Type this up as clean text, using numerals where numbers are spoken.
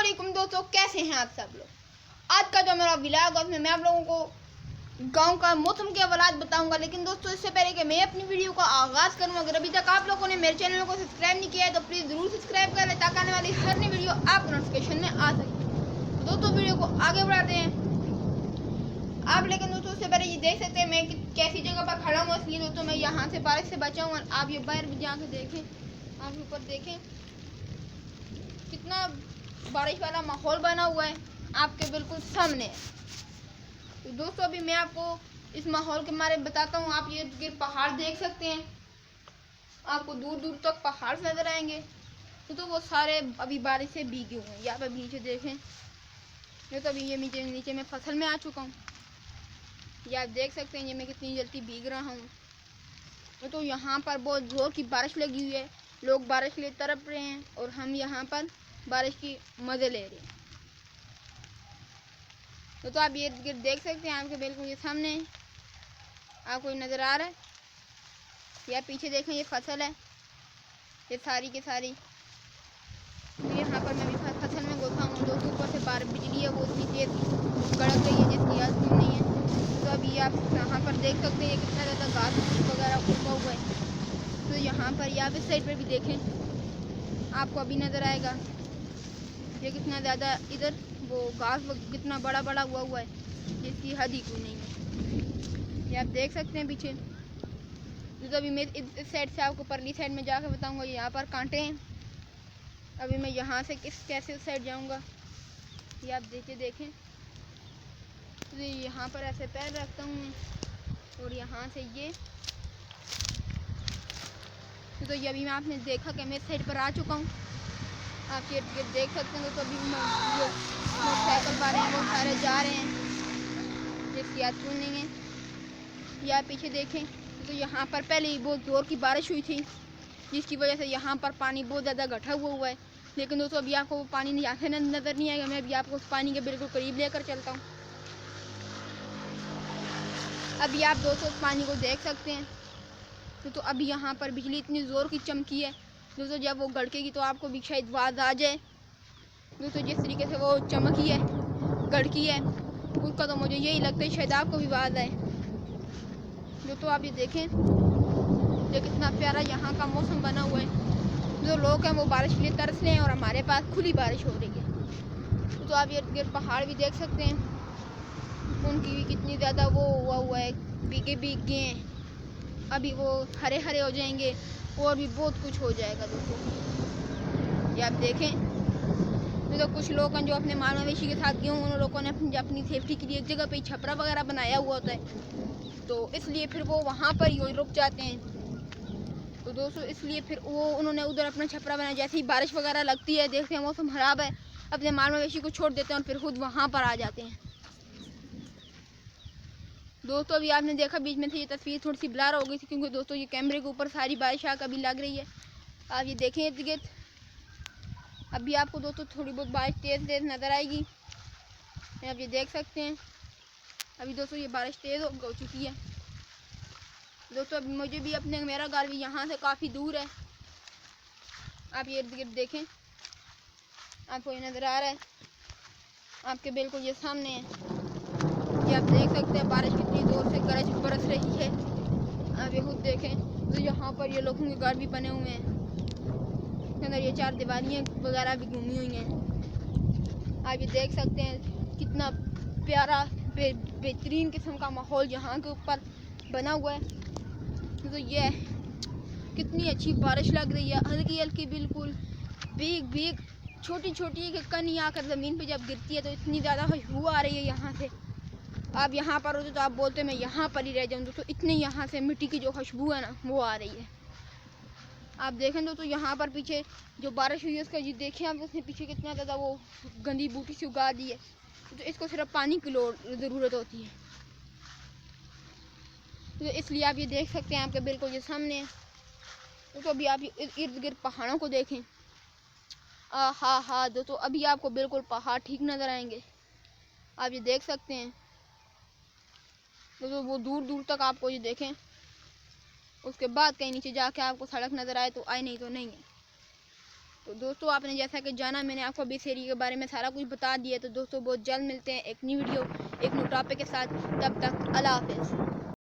वालेकुम दोस्तों, कैसे हैं आप सब लोग। आज का जो मेरा व्लॉग है उसमें मैं आप लोगों को गांव का मौसम के हालात बताऊंगा। लेकिन दोस्तों इससे पहले कि मैं अपनी वीडियो का आगाज़ करूं, अगर अभी तक आप लोगों ने मेरे चैनल को सब्सक्राइब नहीं किया है तो प्लीज़ ज़रूर सब्सक्राइब कर लें ताकि आने वाली हर नई वीडियो आपको नोटिफिकेशन में आ सके। तो दोस्तों वीडियो को आगे बढ़ाते हैं आप। लेकिन दोस्तों उससे पहले ये देख सकते हैं मैं कैसी जगह पर खड़ा हूँ, इसलिए दोस्तों मैं यहाँ से बारिश से बचा हूँ। और आप ये बाहर भी जाके देखें, आप ऊपर देखें कितना बारिश वाला माहौल बना हुआ है आपके बिल्कुल सामने। तो दोस्तों अभी मैं आपको इस माहौल के बारे में बताता हूँ। आप ये पहाड़ देख सकते हैं, आपको दूर दूर तक पहाड़ नजर आएंगे। तो वो सारे अभी बारिश से भीगे हुए हैं। यहाँ पे नीचे देखें, ये तो अभी ये नीचे मैं फसल में आ चुका हूँ। ये आप देख सकते हैं ये मैं कितनी जल्दी भीग रहा हूँ। तो यहाँ पर बहुत जोर की बारिश लगी हुई है, लोग बारिश के लिए तड़प रहे हैं और हम यहाँ पर बारिश की मज़े ले रहे हैं। तो आप ये देख सकते हैं आपके बिल्कुल ये सामने आपको नज़र आ रहा है। या पीछे देखें ये फसल है, ये सारी की सारी। तो यहाँ पर मैं भी फसल में घुसा हूँ। दोस्तों ऊपर से बारिश बिजली है वो इतनी तेज कड़क रही है जिसकी याद नहीं है। तो अभी आप यहाँ पर देख सकते हैं कितना ज़्यादा घास वगैरह उगा हुआ है। तो यहाँ पर या इस साइड पर भी देखें, आपको अभी नज़र आएगा ये कितना ज़्यादा इधर वो घास कितना बड़ा बड़ा हुआ है जिसकी हद ही कोई नहीं है। ये आप देख सकते हैं पीछे। तो अभी मैं इस साइड से आपको परली साइड में जाकर बताऊंगा। यहाँ पर कांटे हैं, अभी मैं यहाँ से कैसे उस साइड जाऊँगा ये आप देखें। तो यहाँ पर ऐसे पैर रखता हूँ मैं और यहाँ से ये। तो ये अभी मैं आपने देखा कि मैं इस साइड पर आ चुका हूँ। आप ये देख सकते हैं। तो अभी जो मोटरसाइकिल पर हैं वो सारे जा रहे हैं जिसकी याद क्यों नहीं है। या पीछे देखें तो यहाँ पर पहले ही बहुत ज़ोर की बारिश हुई थी जिसकी वजह से यहाँ पर पानी बहुत ज़्यादा गठा हुआ है। लेकिन दोस्तों अभी आपको वो पानी यहाँ से नज़र नहीं आएगा। मैं अभी आपको उस पानी के बिल्कुल करीब लेकर चलता हूँ। अभी आप दोस्तों उस पानी को देख सकते हैं। तो अभी यहाँ पर बिजली इतनी ज़ोर की चमकी है दोस्तों, जब वो गड़केगी तो आपको भी शायद आवाज़ आ जाए। दोस्तों जिस तरीके से वो चमकी है गड़की है उसका तो मुझे यही लगता है शायद आपको भी आवाज़ आए। दोस्तों आप ये देखें जो कितना प्यारा यहाँ का मौसम बना हुआ है। जो लोग हैं वो बारिश के लिए तरस रहे हैं और हमारे पास खुली बारिश हो रही है। तो आप ये पहाड़ भी देख सकते हैं, उनकी भी कितनी ज़्यादा वो हुआ है, भीगे हैं। अभी वो हरे हरे हो जाएंगे और भी बहुत कुछ हो जाएगा। दोस्तों ये आप देखें तो कुछ लोग हैं जो अपने माल मवेशी के साथ गए, उन लोगों ने अपनी सेफ्टी के लिए एक जगह पे छपरा वगैरह बनाया हुआ होता है, तो इसलिए फिर वो वहाँ पर ही रुक जाते हैं। तो दोस्तों इसलिए फिर वो उन्होंने उधर अपना छपरा बनाया। जैसे ही बारिश वगैरह लगती है, देखते हैं मौसम खराब है, अपने माल मवेशी को छोड़ देते हैं और फिर खुद वहाँ पर आ जाते हैं। दोस्तों अभी आपने देखा बीच में से ये तस्वीर थोड़ी सी ब्लर हो गई थी क्योंकि दोस्तों ये कैमरे के ऊपर सारी बारिश आकर अभी लग रही है। आप ये देखें इर्द गिर्द, अभी आपको दोस्तों थोड़ी बहुत बारिश तेज़ नज़र आएगी। आप ये देख सकते हैं अभी दोस्तों ये बारिश तेज़ हो चुकी है। दोस्तों अभी मुझे भी मेरा घर भी यहाँ से काफ़ी दूर है। आप ये इर्द गिर्द देखें, आपको ये नज़र आ रहा है आपके बिल्कुल ये सामने है। ये आप देख सकते हैं बारिश कितनी ज़ोर से गरज बरस रही है। आप ये खुद देखें। तो यहाँ पर ये लोगों के घर भी बने हुए हैं, अंदर ये चार दीवारियाँ वगैरह भी घूमी हुई हैं। आप ये देख सकते हैं कितना प्यारा बेहतरीन किस्म का माहौल यहाँ के ऊपर बना हुआ है। तो ये कितनी अच्छी बारिश लग रही है, हल्की हल्की बिल्कुल भीग छोटी छोटी कनी आकर ज़मीन पे जब गिरती है तो इतनी ज़्यादा खुशबू आ रही है यहाँ से। आप यहाँ पर होते तो आप बोलते मैं यहाँ पर ही रह जाऊँ। दोस्तों इतनी यहाँ से मिट्टी की जो खुशबू है ना वो आ रही है। आप देखें दोस्तों यहाँ पर पीछे जो बारिश हुई है उसका ये देखें आप, उसने पीछे कितना ज़्यादा वो गंदी बूटी से उगा दी है। तो इसको सिर्फ पानी की ज़रूरत होती है। तो इसलिए आप ये देख सकते हैं आपके बिल्कुल ये सामने है। तो अभी आप इर्द गिर्द पहाड़ों को देखें, हाँ दोस्तों अभी आपको बिल्कुल पहाड़ ठीक नज़र आएंगे। आप ये देख सकते हैं दोस्तों वो दूर दूर तक आपको ये देखें, उसके बाद कहीं नीचे जाके आपको सड़क नज़र आए तो आए, नहीं तो नहीं है। को। दोस्तों आपने जैसा कि जाना, मैंने आपको अभी इस एरिया के बारे में सारा कुछ बता दिया। तो दोस्तों बहुत जल्द मिलते हैं एक नई वीडियो एक न्यू टॉपिक के साथ। तब तक अल्लाह हाफिज़।